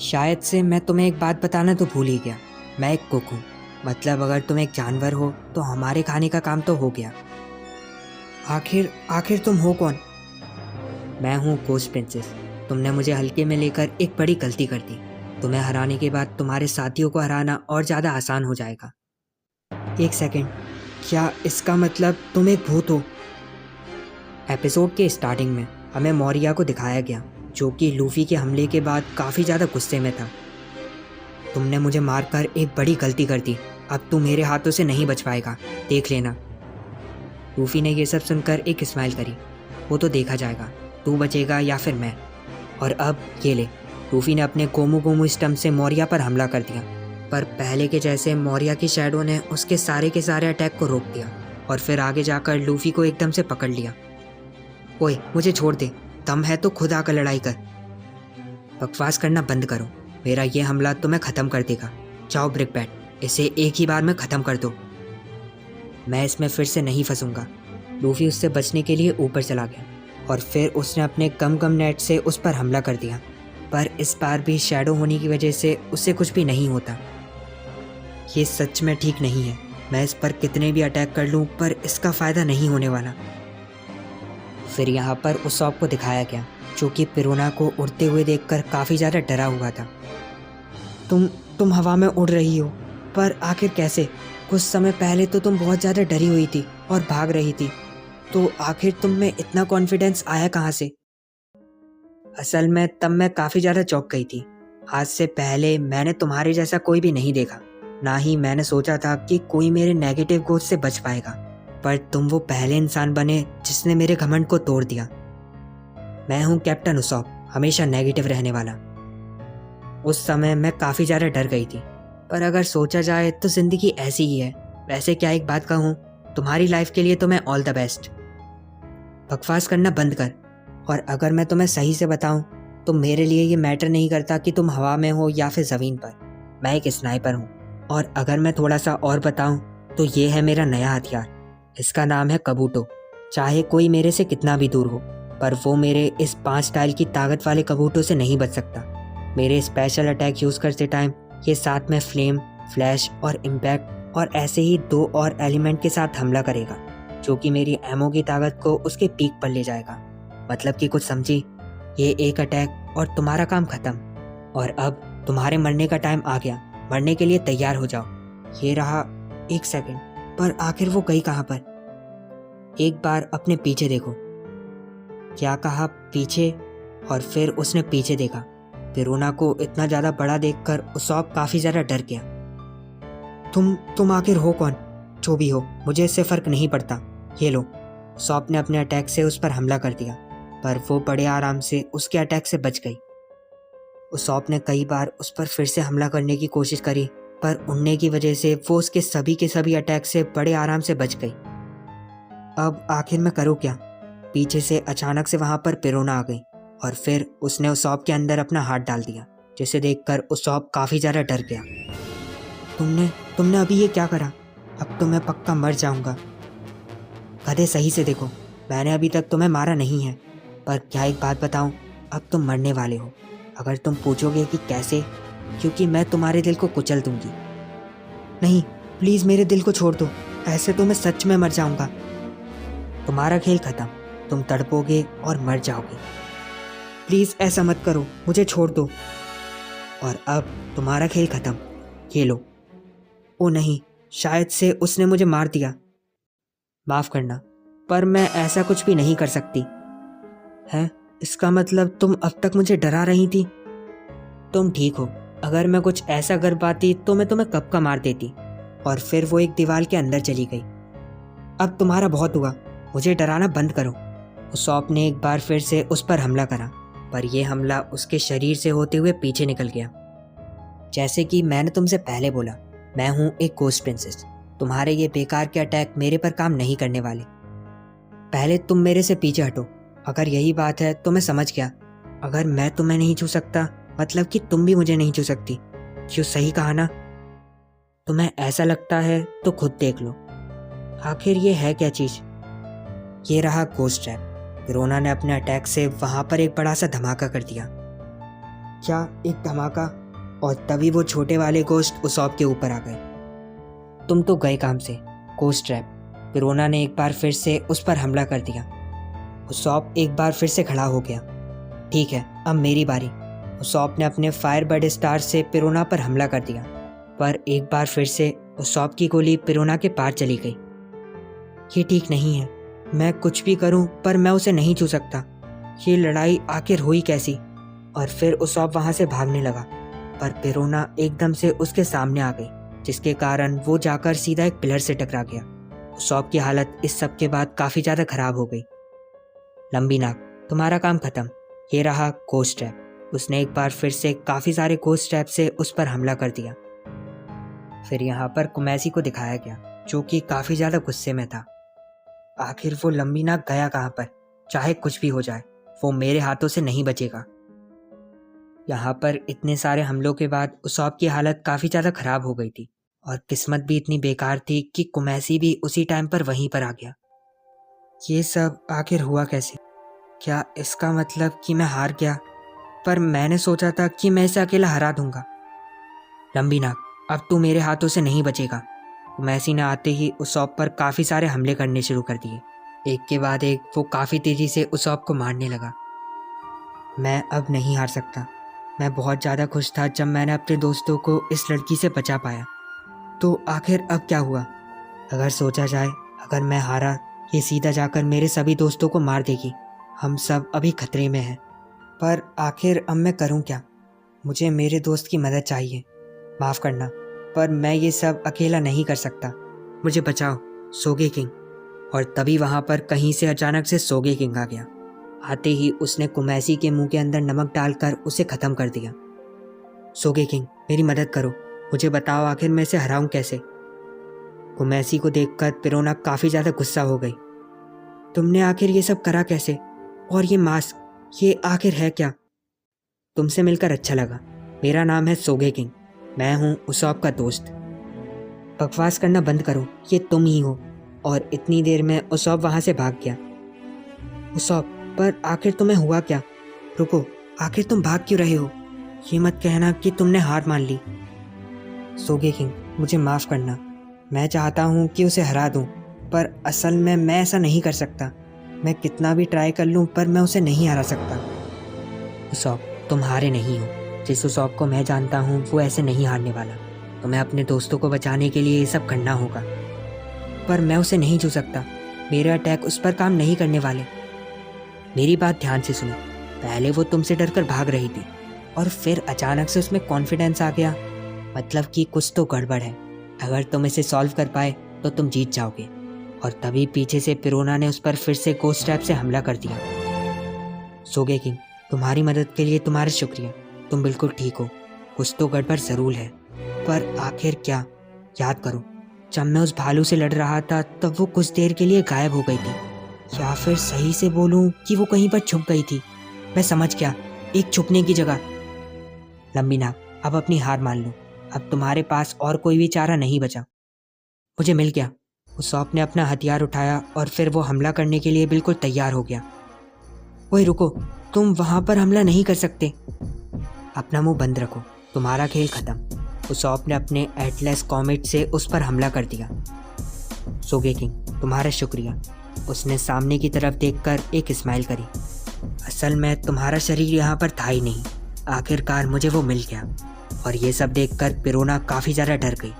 शायद से मैं तुम्हें एक बात बताना तो भूल ही गया। मैं एक कुक हूँ। मतलब अगर तुम एक जानवर हो तो हमारे खाने का काम तो हो गया। आखिर आखिर तुम हो कौन? मैं हूँ गोस्ट प्रिंसेस। तुमने मुझे हल्के में लेकर एक बड़ी गलती कर दी। तुम्हें हराने के बाद तुम्हारे साथियों को हराना और ज़्यादा आसान हो जाएगा। एक सेकंड, क्या इसका मतलब तुम एक भूत हो? एपिसोड के स्टार्टिंग में हमें मौरिया को दिखाया गया, जो कि लूफी के हमले के बाद काफ़ी ज़्यादा गुस्से में था। तुमने मुझे मारकर एक बड़ी गलती कर दी। अब तू मेरे हाथों से नहीं बच पाएगा, देख लेना। लूफी ने यह सब सुनकर एक स्माइल करी। वो तो देखा जाएगा, तू बचेगा या फिर मैं। और अब ये ले। लूफी ने अपने गोमू गोमू स्टम्प से मौरिया पर हमला कर दिया, पर पहले के जैसे मौरिया की शैडो ने उसके सारे के सारे अटैक को रोक दिया और फिर आगे जाकर लूफी को एकदम से पकड़ लिया। ओए, मुझे छोड़ दे, दम है तो खुद आकर लड़ाई कर। बकवास करना बंद करो, मेरा ये हमला तुम्हें ख़त्म कर देगा। जाओ ब्रिकबैट, इसे एक ही बार में ख़त्म कर दो। मैं इसमें फिर से नहीं फंसूंगा। लूफी उससे बचने के लिए ऊपर चला गया और फिर उसने अपने गम गम नेट से उस पर हमला कर दिया, पर इस बार भी शैडो होने की वजह से उससे कुछ भी नहीं होता। ये सच में ठीक नहीं है। मैं इस पर कितने भी अटैक कर लूँ पर इसका फ़ायदा नहीं होने वाला। फिर यहाँ पर उसॉप को दिखाया गया, जो कि पिरोना को उड़ते हुए देखकर काफ़ी ज़्यादा डरा हुआ था। तुम हवा में उड़ रही हो, पर आखिर कैसे? कुछ समय पहले तो तुम बहुत ज़्यादा डरी हुई थी और भाग रही थी, तो आखिर तुम में इतना कॉन्फिडेंस आया कहाँ से? असल में तब मैं काफ़ी ज़्यादा चौंक गई थी। आज से पहले मैंने तुम्हारे जैसा कोई भी नहीं देखा, ना ही मैंने सोचा था कि कोई मेरे नेगेटिव गोस्ट से बच पाएगा, पर तुम वो पहले इंसान बने जिसने मेरे घमंड को तोड़ दिया। मैं हूँ कैप्टन उसॉप, हमेशा नेगेटिव रहने वाला। उस समय मैं काफ़ी ज़्यादा डर गई थी, पर अगर सोचा जाए तो ज़िंदगी ऐसी ही है। वैसे क्या एक बात कहूँ, तुम्हारी लाइफ के लिए तो मैं ऑल द बेस्ट। बकवास करना बंद कर। और अगर मैं तुम्हें सही से बताऊं तो मेरे लिए ये मैटर नहीं करता कि तुम हवा में हो या फिर ज़मीन पर। मैं एक स्नाइपर हूँ, और अगर मैं थोड़ा सा और बताऊं तो ये है मेरा नया हथियार। इसका नाम है कबूटो। चाहे कोई मेरे से कितना भी दूर हो, पर वो मेरे इस 5 स्टाइल की ताकत वाले कबूटों से नहीं बच सकता। मेरे स्पेशल अटैक यूज़ करते टाइम ये साथ में फ्लेम, फ्लैश और इम्पैक्ट और ऐसे ही 2 और एलिमेंट के साथ हमला करेगा, जो कि मेरी एमो की ताकत को उसके पीक पर ले जाएगा। मतलब कि कुछ समझी? ये एक अटैक और तुम्हारा काम खत्म। और अब तुम्हारे मरने का टाइम आ गया। मरने के लिए तैयार हो जाओ। ये रहा। एक सेकंड, पर आखिर वो गई कहाँ पर? एक बार अपने पीछे देखो। क्या कहा? पीछे? और फिर उसने पीछे देखा। पिरोना को इतना ज़्यादा बड़ा देखकर उसॉप काफ़ी ज़्यादा डर गया। तुम आखिर हो कौन? जो भी हो, मुझे इससे फ़र्क नहीं पड़ता। ये लो। उसॉप ने अपने अटैक से उस पर हमला कर दिया, पर वो बड़े आराम से उसके अटैक से बच गई। उसॉप ने कई बार उस पर फिर से हमला करने की कोशिश करी, पर उड़ने की वजह से वो उसके सभी के सभी अटैक से बड़े आराम से बच गई। अब आखिर मैं करूँ क्या? पीछे से अचानक से वहाँ पर पिरोना आ गई और फिर उसने उसॉप के अंदर अपना हाथ डाल दिया, जिसे देखकर उसॉप काफ़ी ज़्यादा डर गया। तुमने अभी ये क्या करा? अब तो मैं पक्का मर जाऊँगा। गधे, सही से देखो, मैंने अभी तक तुम्हें मारा नहीं है, पर क्या एक बात बताऊं, अब तुम मरने वाले हो। अगर तुम पूछोगे कि कैसे, क्योंकि मैं तुम्हारे दिल को कुचल दूंगी। नहीं, प्लीज़ मेरे दिल को छोड़ दो, ऐसे तो मैं सच में मर जाऊंगा। तुम्हारा खेल खत्म, तुम तड़पोगे और मर जाओगे। प्लीज़ ऐसा मत करो, मुझे छोड़ दो। और अब तुम्हारा खेल खत्म, ये लो। ओ नहीं, शायद से उसने मुझे मार दिया। माफ़ करना, पर मैं ऐसा कुछ भी नहीं कर सकती। हैं? इसका मतलब तुम अब तक मुझे डरा रही थी? तुम ठीक हो। अगर मैं कुछ ऐसा कर पाती तो मैं तुम्हें कब का मार देती। और फिर वो एक दीवार के अंदर चली गई। अब तुम्हारा बहुत हुआ, मुझे डराना बंद करो। उसॉप ने एक बार फिर से उस पर हमला करा, पर यह हमला उसके शरीर से होते हुए पीछे निकल गया। जैसे कि मैंने तुमसे पहले बोला, मैं हूँ एक गोस्ट प्रिंसेस। तुम्हारे ये बेकार के अटैक मेरे पर काम नहीं करने वाले। पहले तुम मेरे से पीछे हटो। अगर यही बात है तो मैं समझ गया। अगर मैं तुम्हें नहीं छू सकता, मतलब कि तुम भी मुझे नहीं छू सकती। क्यों, सही कहा ना? तुम्हें ऐसा लगता है तो खुद देख लो। आखिर ये है क्या चीज़? ये रहा गोस्ट ट्रैप। पिरोना ने अपने अटैक से वहाँ पर एक बड़ा सा धमाका कर दिया। क्या एक धमाका, और तभी वो छोटे वाले गोश्त उसॉप के ऊपर आ गए। तुम तो गए काम से, गोश्त ट्रैप। पिरोना ने एक बार फिर से उस पर हमला कर दिया। उसॉप एक बार फिर से खड़ा हो गया। ठीक है, अब मेरी बारी। उसॉप ने अपने फायरबर्ड स्टार से पिरोना पर हमला कर दिया, पर एक बार फिर से उसॉप की गोली पिरोना के पार चली गई। ये ठीक नहीं है, मैं कुछ भी करूं पर मैं उसे नहीं छू सकता। ये लड़ाई आखिर हुई कैसी? और फिर उसॉप वहां से भागने लगा, पर पिरोना एकदम से उसके सामने आ गई, जिसके कारण वो जाकर सीधा एक पिलर से टकरा गया। उसॉप की हालत इस सब के बाद काफी ज्यादा खराब हो गई। लंबी नाक, तुम्हारा काम खत्म। ये रहा गोश्त ट्रैप। उसने एक बार फिर से काफी सारे गोश्त ट्रैप से उस पर हमला कर दिया। फिर यहाँ पर कुमैसी को दिखाया गया, जो कि काफी ज्यादा गुस्से में था। आखिर वो लंबी नाक गया कहाँ पर? चाहे कुछ भी हो जाए, वो मेरे हाथों से नहीं बचेगा। यहाँ पर इतने सारे हमलों के बाद उसॉप की हालत काफी ज्यादा खराब हो गई थी, और किस्मत भी इतनी बेकार थी कि कुमैसी भी उसी टाइम पर वहीं पर आ गया। ये सब आखिर हुआ कैसे? क्या इसका मतलब कि मैं हार गया? पर मैंने सोचा था कि मैं इसे अकेला हरा दूंगा। लंबी नाक, अब तू मेरे हाथों से नहीं बचेगा। कुमैसी ने आते ही उसॉप पर काफी सारे हमले करने शुरू कर दिए। एक के बाद एक वो काफी तेजी से उसॉप को मारने लगा। मैं अब नहीं हार सकता। मैं बहुत ज़्यादा खुश था जब मैंने अपने दोस्तों को इस लड़की से बचा पाया। तो आखिर अब क्या हुआ? अगर सोचा जाए, अगर मैं हारा, ये सीधा जाकर मेरे सभी दोस्तों को मार देगी। हम सब अभी खतरे में हैं। पर आखिर अब मैं करूं क्या? मुझे मेरे दोस्त की मदद चाहिए। माफ़ करना, पर मैं ये सब अकेला नहीं कर सकता। मुझे बचाओ, सोगे किंग। और तभी वहाँ पर कहीं से अचानक से सोगे किंग आ गया। आते ही उसने कुमैसी के मुंह के अंदर नमक डालकर उसे ख़त्म कर दिया। सोगे किंग, मेरी मदद करो। मुझे बताओ आखिर मैं इसे हराऊं कैसे? कुमैसी को देखकर पिरोना काफ़ी ज़्यादा गुस्सा हो गई। तुमने आखिर ये सब करा कैसे? और ये मास्क, ये आखिर है क्या? तुमसे मिलकर अच्छा लगा। मेरा नाम है सोगे किंग। मैं हूँ उसॉप का दोस्त। बकवास करना बंद करो, ये तुम ही हो। और इतनी देर में उसॉप वहाँ से भाग गया। उसॉप, पर आखिर तुम्हें हुआ क्या? रुको, आखिर तुम भाग क्यों रहे हो? ये मत कहना कि तुमने हार मान ली। सोगे किंग, मुझे माफ़ करना। मैं चाहता हूँ कि उसे हरा दूँ, पर असल में मैं ऐसा नहीं कर सकता। मैं कितना भी ट्राई कर लूँ, पर मैं उसे नहीं हरा सकता। उसॉप, तुम हारे नहीं हो। जिस उसॉप को मैं जानता हूँ वो ऐसे नहीं हारने वाला। तुम्हें अपने दोस्तों को बचाने के लिए ये सब करना होगा। पर मैं उसे नहीं छू सकता। मेरे अटैक उस पर काम नहीं करने वाले। मेरी बात ध्यान से सुनो। पहले वो तुमसे डरकर भाग रही थी, और फिर अचानक से उसमें कॉन्फिडेंस आ गया। मतलब कि कुछ तो गड़बड़ है। अगर तुम इसे सॉल्व कर पाए तो तुम जीत जाओगे। और तभी पीछे से पिरोना ने उस पर फिर से गोस्ट ट्रैप से हमला कर दिया। सोगे किंग, तुम्हारी मदद के लिए तुम्हारा शुक्रिया। तुम बिल्कुल ठीक हो। कुछ तो गड़बड़ ज़रूर है, पर आखिर क्या? याद करो, जब मैं उस भालू से लड़ रहा था तब वो कुछ देर के लिए गायब हो गई थी। या फिर सही से बोलूं कि वो कहीं पर छुप गई थी। मैं समझ गया, एक छुपने की जगह। लंबी नाक, अब अपनी हार मान लो। अब तुम्हारे पास और कोई भी चारा नहीं बचा। मुझे मिल गया। उसॉप ने अपना हथियार उठाया और फिर वो हमला करने के लिए बिल्कुल तैयार हो गया। ओए रुको, तुम वहां पर हमला नहीं कर सकते। अपना मुंह बंद रखो, तुम्हारा खेल खत्म। उसॉप ने अपने एटलस कॉमेट से उस पर हमला कर दिया। सोगे किंग, तुम्हारा शुक्रिया। उसने सामने की तरफ देखकर एक स्माइल करी। असल में तुम्हारा शरीर यहाँ पर था ही नहीं। आखिरकार मुझे वो मिल गया। और ये सब देखकर पिरोना काफ़ी ज़्यादा डर गई।